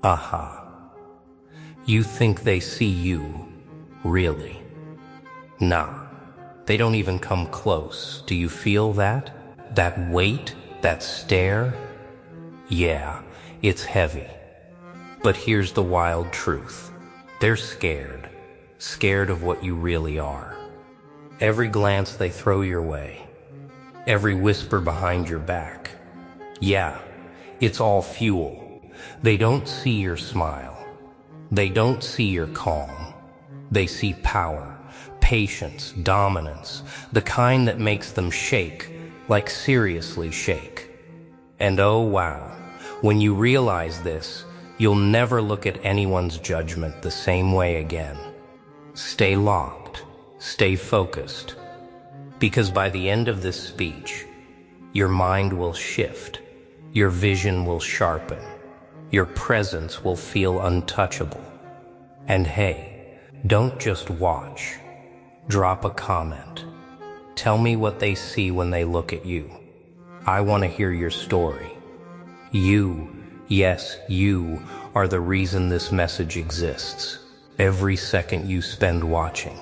Aha. You think they see you, really? Nah, they don't even come close. Do you feel that? That weight, that stare? Yeah, it's heavy. But here's the wild truth. They're scared. Scared of what you really are. Every glance they throw your way. Every whisper behind your back. Yeah, it's all fuel. They don't see your smile. They don't see your calm. They see power, patience, dominance, the kind that makes them shake, like seriously shake. And oh wow, when you realize this, you'll never look at anyone's judgment the same way again. Stay locked, stay focused, because by the end of this speech, your mind will shift, your vision will sharpen, your presence will feel untouchable. And hey, don't just watch. Drop a comment. Tell me what they see when they look at you. I want to hear your story. You, yes, you are the reason this message exists. Every second you spend watching,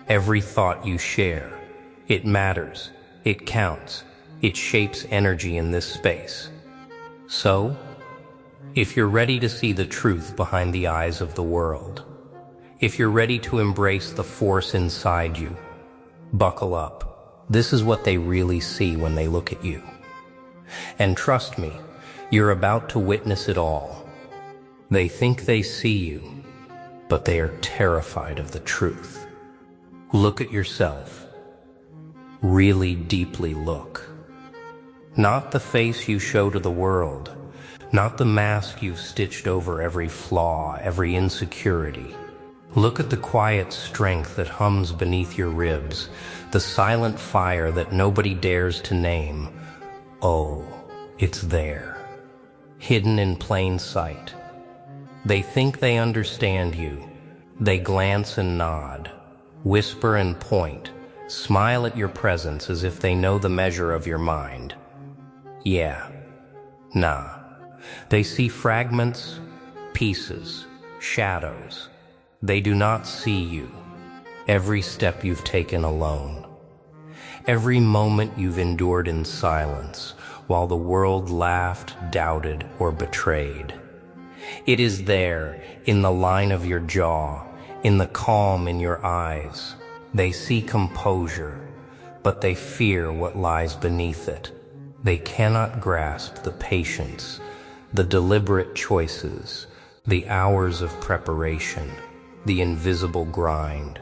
every thought you share, it matters, it counts, it shapes energy in this space. So, if you're ready to see the truth behind the eyes of the world, if you're ready to embrace the force inside you, buckle up. This is what they really see when they look at you. And trust me, you're about to witness it all. They think they see you, but they are terrified of the truth. Look at yourself. Really deeply look. Not the face you show to the world, not the mask you've stitched over every flaw, every insecurity. Look at the quiet strength that hums beneath your ribs, the silent fire that nobody dares to name. Oh, it's there, hidden in plain sight. They think they understand you. They glance and nod, whisper and point, smile at your presence as if they know the measure of your mind. Yeah, nah. They see fragments, pieces, shadows. They do not see you. Every step you've taken alone. Every moment you've endured in silence, while the world laughed, doubted, or betrayed. It is there, in the line of your jaw, in the calm in your eyes. They see composure, but they fear what lies beneath it. They cannot grasp the patience, the deliberate choices, the hours of preparation, the invisible grind,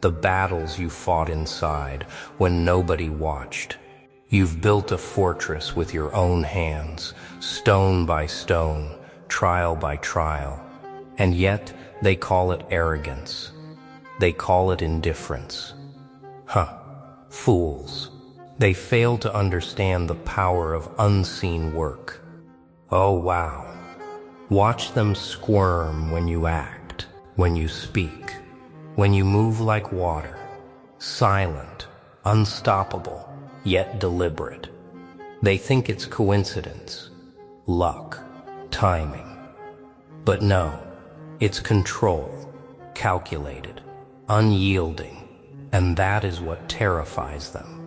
the battles you fought inside when nobody watched. You've built a fortress with your own hands, stone by stone, trial by trial, and yet they call it arrogance. They call it indifference. Fools. They fail to understand the power of unseen work. Oh wow. Watch them squirm when you act, when you speak, when you move like water, silent, unstoppable, yet deliberate. They think it's coincidence, luck, timing. But no, it's control, calculated, unyielding, and that is what terrifies them.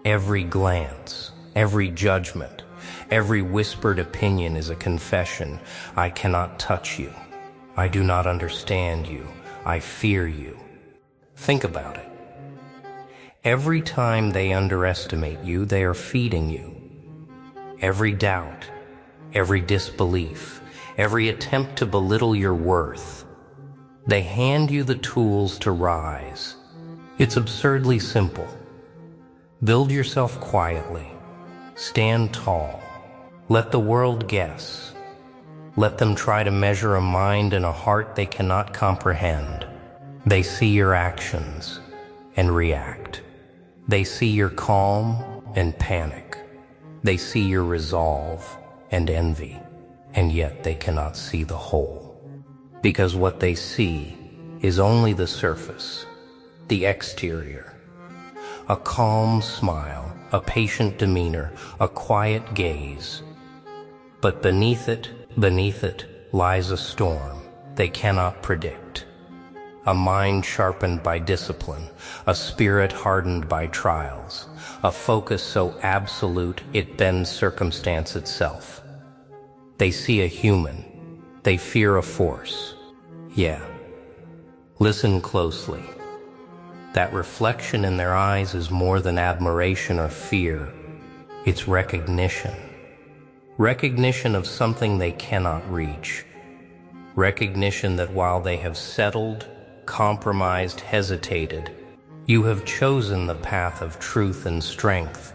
Every glance, every judgment, every whispered opinion is a confession. I cannot touch you. I do not understand you. I fear you. Think about it. Every time they underestimate you, they are feeding you. Every doubt, every disbelief, every attempt to belittle your worth, they hand you the tools to rise. It's absurdly simple. Build yourself quietly. Stand tall. Let the world guess. Let them try to measure a mind and a heart they cannot comprehend. They see your actions and react. They see your calm and panic. They see your resolve and envy, and yet they cannot see the whole. Because what they see is only the surface, the exterior. A calm smile, a patient demeanor, a quiet gaze. But beneath it lies a storm they cannot predict. A mind sharpened by discipline, a spirit hardened by trials, a focus so absolute it bends circumstance itself. They see a human, they fear a force. Yeah. Listen closely. That reflection in their eyes is more than admiration or fear. It's recognition. Recognition of something they cannot reach. Recognition that while they have settled, compromised, hesitated, you have chosen the path of truth and strength,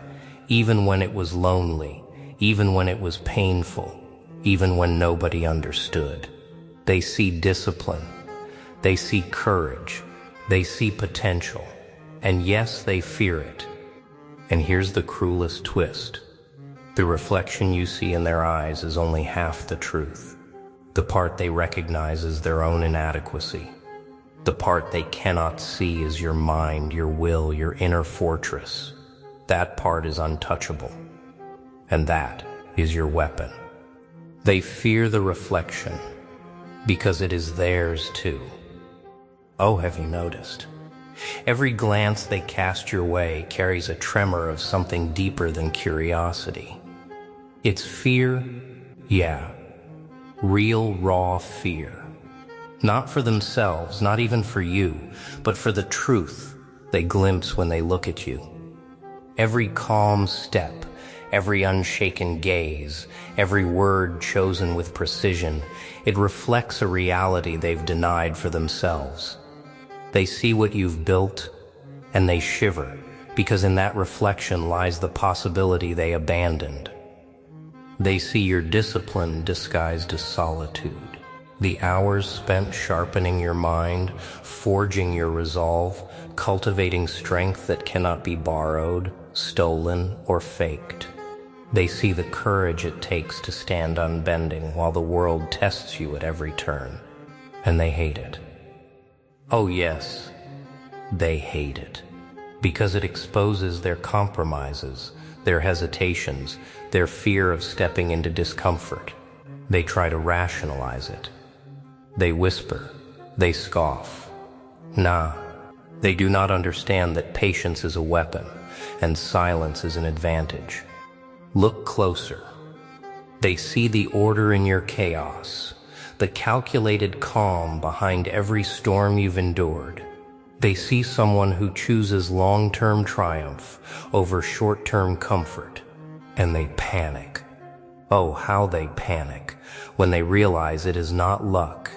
even when it was lonely, even when it was painful, even when nobody understood. They see discipline, they see courage, they see potential, and yes, they fear it. And here's the cruelest twist. The reflection you see in their eyes is only half the truth. The part they recognize is their own inadequacy. The part they cannot see is your mind, your will, your inner fortress. That part is untouchable. And that is your weapon. They fear the reflection because it is theirs too. Oh, have you noticed? Every glance they cast your way carries a tremor of something deeper than curiosity. It's fear, yeah, real raw fear. Not for themselves, not even for you, but for the truth they glimpse when they look at you. Every calm step, every unshaken gaze, every word chosen with precision, it reflects a reality they've denied for themselves. They see what you've built, and they shiver, because in that reflection lies the possibility they abandoned. They see your discipline disguised as solitude. The hours spent sharpening your mind, forging your resolve, cultivating strength that cannot be borrowed, stolen, or faked. They see the courage it takes to stand unbending while the world tests you at every turn, and they hate it. Oh yes, they hate it, because it exposes their compromises, their hesitations, their fear of stepping into discomfort. They try to rationalize it. They whisper, they scoff. Nah, they do not understand that patience is a weapon and silence is an advantage. Look closer. They see the order in your chaos, the calculated calm behind every storm you've endured. They see someone who chooses long-term triumph over short-term comfort, and they panic. Oh, how they panic when they realize it is not luck,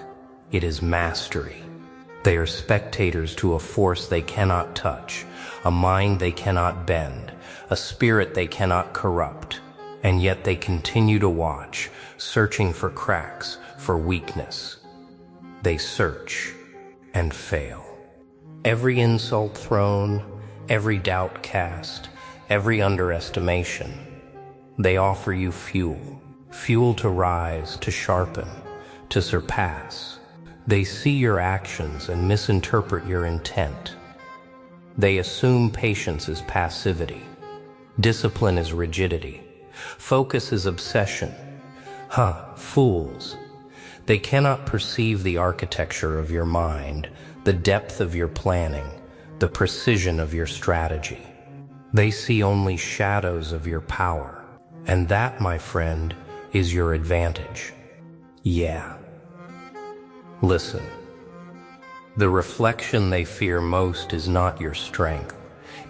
it is mastery. They are spectators to a force they cannot touch, a mind they cannot bend, a spirit they cannot corrupt, and yet they continue to watch, searching for cracks, for weakness. They search and fail. Every insult thrown, every doubt cast, every underestimation, they offer you fuel, fuel to rise, to sharpen, to surpass. They see your actions and misinterpret your intent. They assume patience is passivity, discipline is rigidity, focus is obsession. Fools. They cannot perceive the architecture of your mind, the depth of your planning, the precision of your strategy. They see only shadows of your power, and that, my friend, is your advantage. Yeah. Listen. The reflection they fear most is not your strength.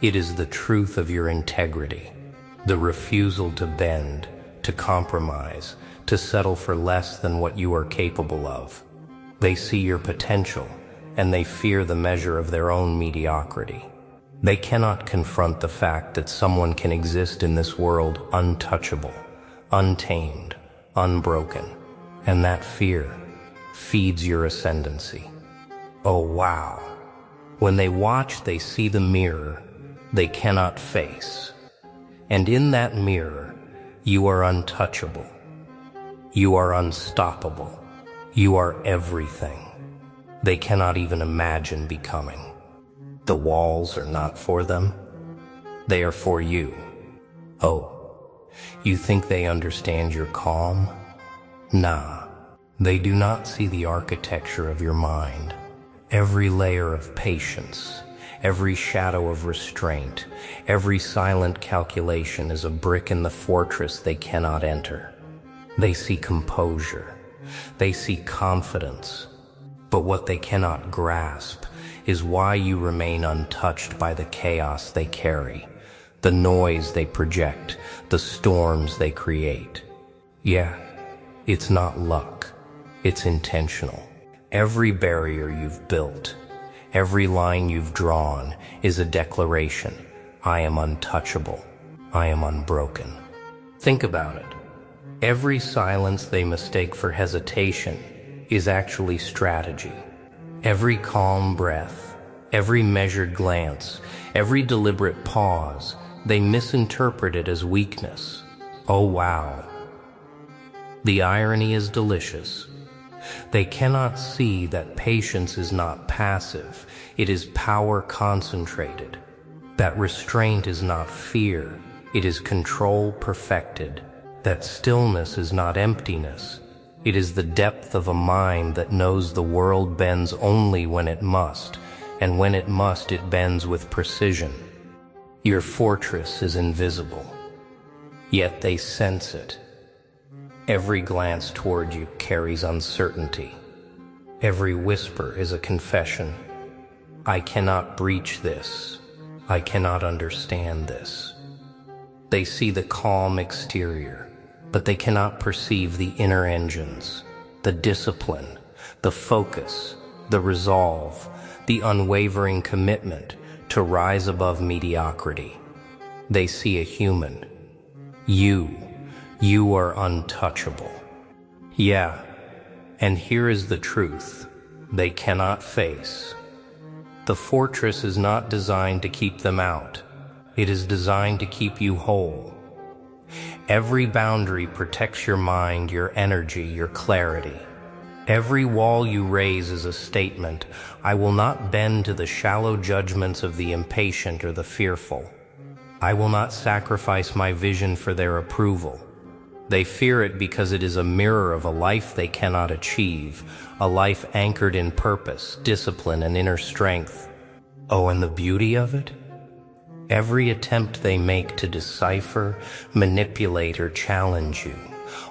It is the truth of your integrity, the refusal to bend, to compromise, to settle for less than what you are capable of. They see your potential, and they fear the measure of their own mediocrity. They cannot confront the fact that someone can exist in this world untouchable, untamed, unbroken, and that fear feeds your ascendancy. Oh wow. When they watch, they see the mirror they cannot face. And in that mirror, you are untouchable. You are unstoppable. You are everything they cannot even imagine becoming. The walls are not for them. They are for you. Oh, you think they understand your calm? Nah. They do not see the architecture of your mind, every layer of patience, every shadow of restraint, every silent calculation is a brick in the fortress they cannot enter. They see composure, they see confidence, but what they cannot grasp is why you remain untouched by the chaos they carry, the noise they project, the storms they create. Yeah, it's not luck, it's intentional. Every barrier you've built, every line you've drawn is a declaration. I am untouchable, I am unbroken. Think about it. Every silence they mistake for hesitation is actually strategy. Every calm breath, every measured glance, every deliberate pause, they misinterpret it as weakness. Oh wow. The irony is delicious. They cannot see that patience is not passive, it is power concentrated. That restraint is not fear, it is control perfected. That stillness is not emptiness, it is the depth of a mind that knows the world bends only when it must, and when it must, it bends with precision. Your fortress is invisible, yet they sense it. Every glance toward you carries uncertainty. Every whisper is a confession. I cannot breach this. I cannot understand this. They see the calm exterior, but they cannot perceive the inner engines, the discipline, the focus, the resolve, the unwavering commitment to rise above mediocrity. They see a human. You are untouchable. Yeah, and here is the truth they cannot face. The fortress is not designed to keep them out. It is designed to keep you whole. Every boundary protects your mind, your energy, your clarity. Every wall you raise is a statement. I will not bend to the shallow judgments of the impatient or the fearful. I will not sacrifice my vision for their approval. They fear it because it is a mirror of a life they cannot achieve, a life anchored in purpose, discipline, and inner strength. Oh, and the beauty of it? Every attempt they make to decipher, manipulate, or challenge you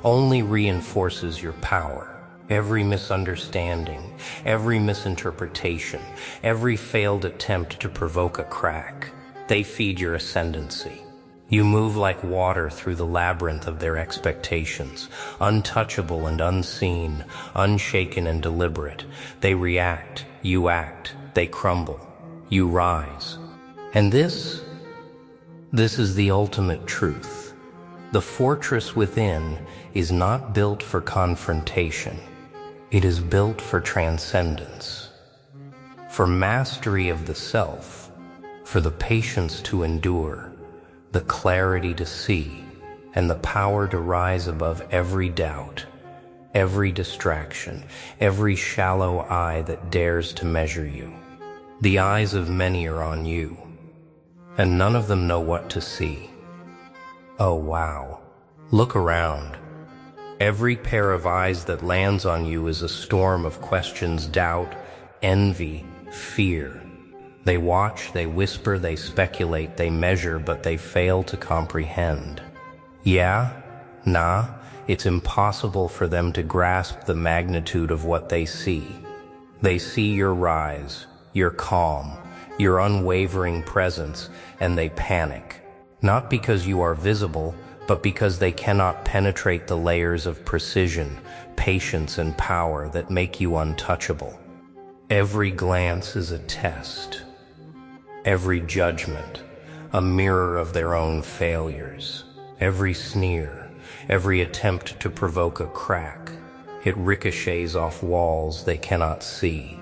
only reinforces your power. Every misunderstanding, every misinterpretation, every failed attempt to provoke a crack, they feed your ascendancy. You move like water through the labyrinth of their expectations, untouchable and unseen, unshaken and deliberate. They react, you act, they crumble, you rise. And this is the ultimate truth. The fortress within is not built for confrontation. It is built for transcendence, for mastery of the self, for the patience to endure, the clarity to see, and the power to rise above every doubt, every distraction, every shallow eye that dares to measure you. The eyes of many are on you, and none of them know what to see. Oh wow, look around. Every pair of eyes that lands on you is a storm of questions, doubt, envy, fear. They watch, they whisper, they speculate, they measure, but they fail to comprehend. Yeah? Nah, it's impossible for them to grasp the magnitude of what they see. They see your rise, your calm, your unwavering presence, and they panic. Not because you are visible, but because they cannot penetrate the layers of precision, patience, and power that make you untouchable. Every glance is a test. Every judgment, a mirror of their own failures. Every sneer, every attempt to provoke a crack, it ricochets off walls they cannot see.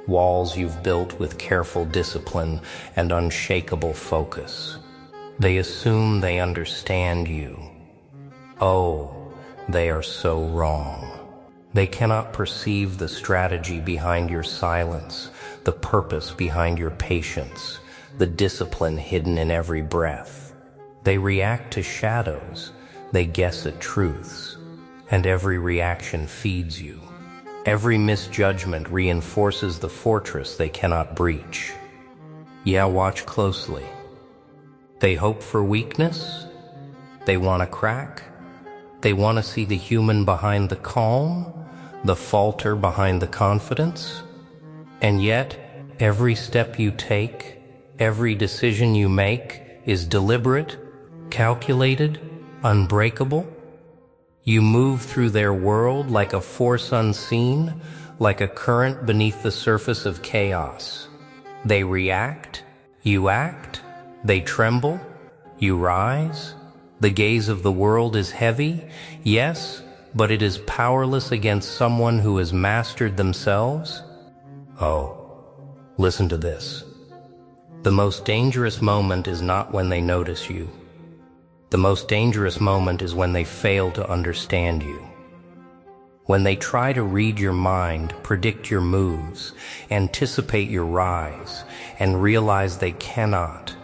Walls you've built with careful discipline and unshakable focus. They assume they understand you. Oh, they are so wrong. They cannot perceive the strategy behind your silence, the purpose behind your patience, the discipline hidden in every breath. They react to shadows, they guess at truths, and every reaction feeds you. Every misjudgment reinforces the fortress they cannot breach. Yeah, watch closely. They hope for weakness. They want to crack. They want to see the human behind the calm, the falter behind the confidence. And yet, every step you take, every decision you make is deliberate, calculated, unbreakable. You move through their world like a force unseen, like a current beneath the surface of chaos. They react, you act, they tremble, you rise. The gaze of the world is heavy, yes, but it is powerless against someone who has mastered themselves. Oh, listen to this. The most dangerous moment is not when they notice you. The most dangerous moment is when they fail to understand you. When they try to read your mind, predict your moves, anticipate your rise, and realize they cannot.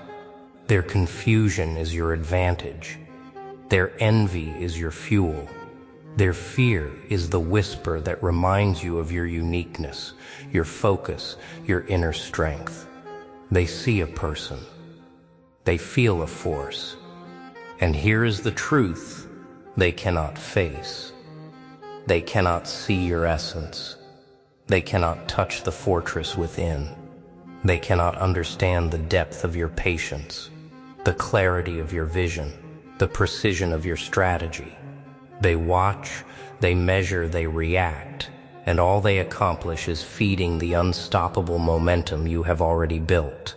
Their confusion is your advantage. Their envy is your fuel. Their fear is the whisper that reminds you of your uniqueness, your focus, your inner strength. They see a person. They feel a force. And here is the truth they cannot face. They cannot see your essence. They cannot touch the fortress within. They cannot understand the depth of your patience, the clarity of your vision, the precision of your strategy. They watch, they measure, they react, and all they accomplish is feeding the unstoppable momentum you have already built.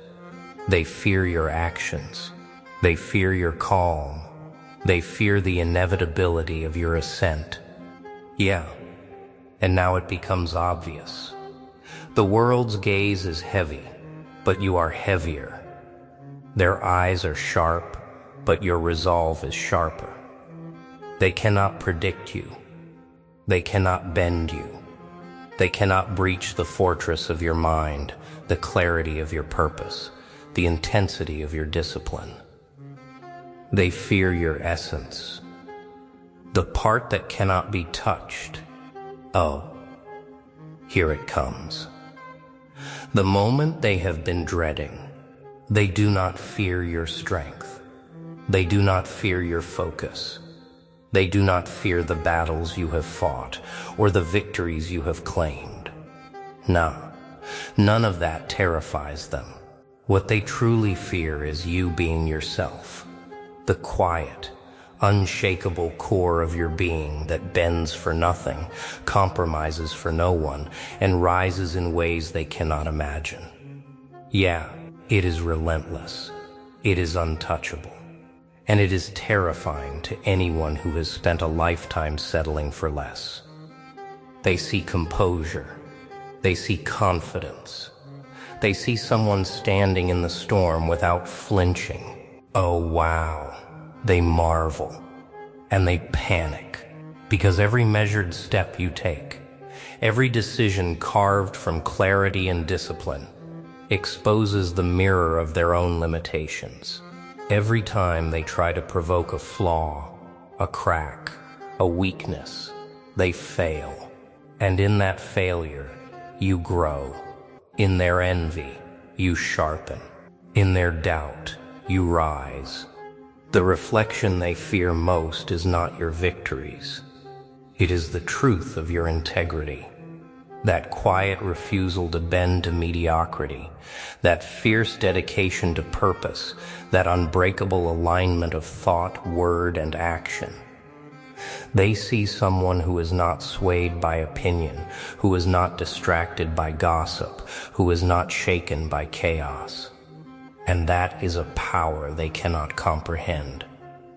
They fear your actions. They fear your calm. They fear the inevitability of your ascent. Yeah, and now it becomes obvious. The world's gaze is heavy, but you are heavier. Their eyes are sharp, but your resolve is sharper. They cannot predict you. They cannot bend you. They cannot breach the fortress of your mind, the clarity of your purpose, the intensity of your discipline. They fear your essence, the part that cannot be touched. Oh, here it comes. The moment they have been dreading. They do not fear your strength. They do not fear your focus. They do not fear the battles you have fought or the victories you have claimed. No, none of that terrifies them. What they truly fear is you being yourself, the quiet, unshakable core of your being that bends for nothing, compromises for no one, and rises in ways they cannot imagine. Yeah, it is relentless. It is untouchable. And it is terrifying to anyone who has spent a lifetime settling for less. They see composure. They see confidence. They see someone standing in the storm without flinching. Oh, wow. They marvel. And they panic. Because every measured step you take, every decision carved from clarity and discipline, exposes the mirror of their own limitations. Every time they try to provoke a flaw, a crack, a weakness, they fail. And in that failure, you grow. In their envy, you sharpen. In their doubt, you rise. The reflection they fear most is not your victories. It is the truth of your integrity. That quiet refusal to bend to mediocrity, that fierce dedication to purpose, that unbreakable alignment of thought, word, and action. They see someone who is not swayed by opinion, who is not distracted by gossip, who is not shaken by chaos. And that is a power they cannot comprehend.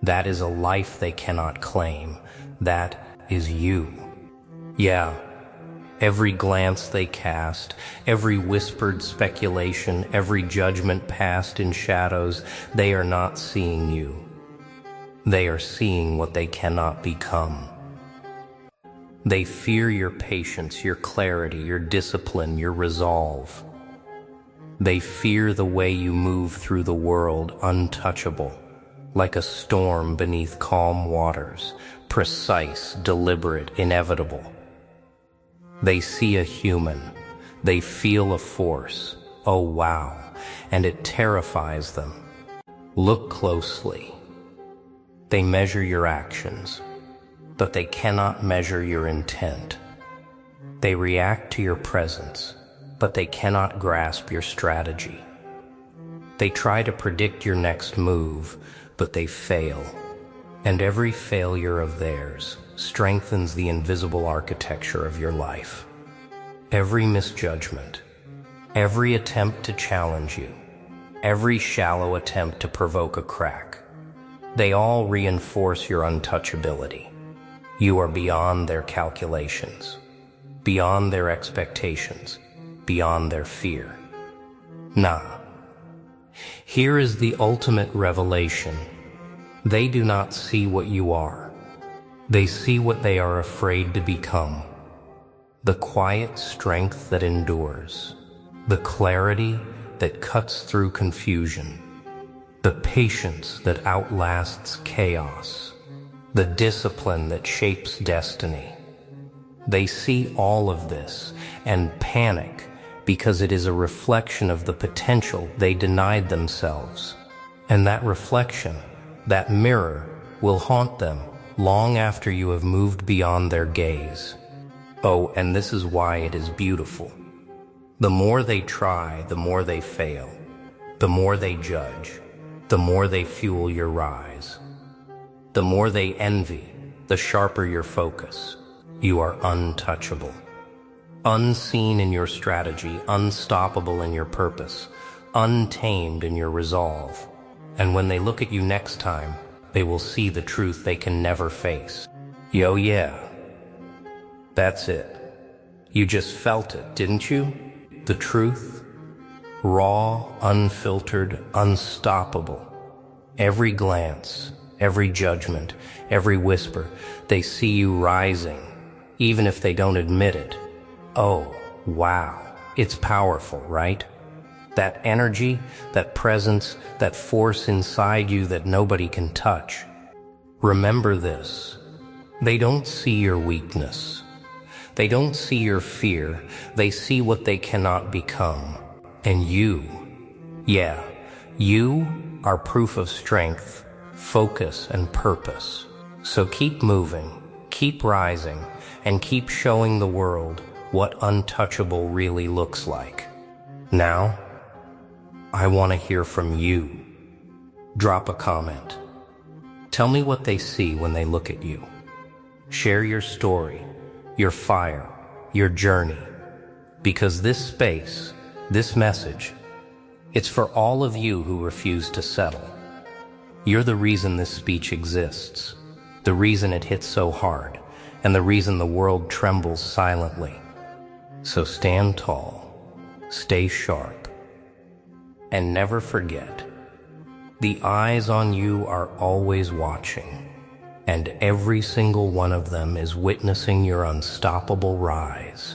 That is a life they cannot claim. That is you. Yeah. Every glance they cast, every whispered speculation, every judgment passed in shadows, they are not seeing you. They are seeing what they cannot become. They fear your patience, your clarity, your discipline, your resolve. They fear the way you move through the world untouchable, like a storm beneath calm waters, precise, deliberate, inevitable. They see a human. They feel a force. Oh wow, and it terrifies them. Look closely. They measure your actions, but they cannot measure your intent. They react to your presence, but they cannot grasp your strategy. They try to predict your next move, but they fail. And every failure of theirs strengthens the invisible architecture of your life. Every misjudgment, every attempt to challenge you, every shallow attempt to provoke a crack, they all reinforce your untouchability. You are beyond their calculations, beyond their expectations, beyond their fear. Nah. Here is the ultimate revelation. They do not see what you are. They see what they are afraid to become. The quiet strength that endures, the clarity that cuts through confusion, the patience that outlasts chaos, the discipline that shapes destiny. They see all of this and panic because it is a reflection of the potential they denied themselves. And that reflection, that mirror, will haunt them long after you have moved beyond their gaze. Oh, and this is why it is beautiful. The more they try, the more they fail. The more they judge, the more they fuel your rise. The more they envy, the sharper your focus. You are untouchable. Unseen in your strategy, unstoppable in your purpose, untamed in your resolve. And when they look at you next time, they will see the truth they can never face. Yo, yeah. That's it. You just felt it, didn't you? The truth. Raw, unfiltered, unstoppable. Every glance, every judgment, every whisper, they see you rising, even if they don't admit it. Oh, wow. It's powerful, right? That energy, that presence, that force inside you that nobody can touch. Remember this. They don't see your weakness. They don't see your fear. They see what they cannot become. And you, yeah, you are proof of strength, focus, and purpose. So keep moving, keep rising, and keep showing the world what untouchable really looks like. Now, I want to hear from you. Drop a comment. Tell me what they see when they look at you. Share your story, your fire, your journey. Because this space, this message, it's for all of you who refuse to settle. You're the reason this speech exists, the reason it hits so hard, and the reason the world trembles silently. So stand tall, stay sharp, and never forget, the eyes on you are always watching, and every single one of them is witnessing your unstoppable rise.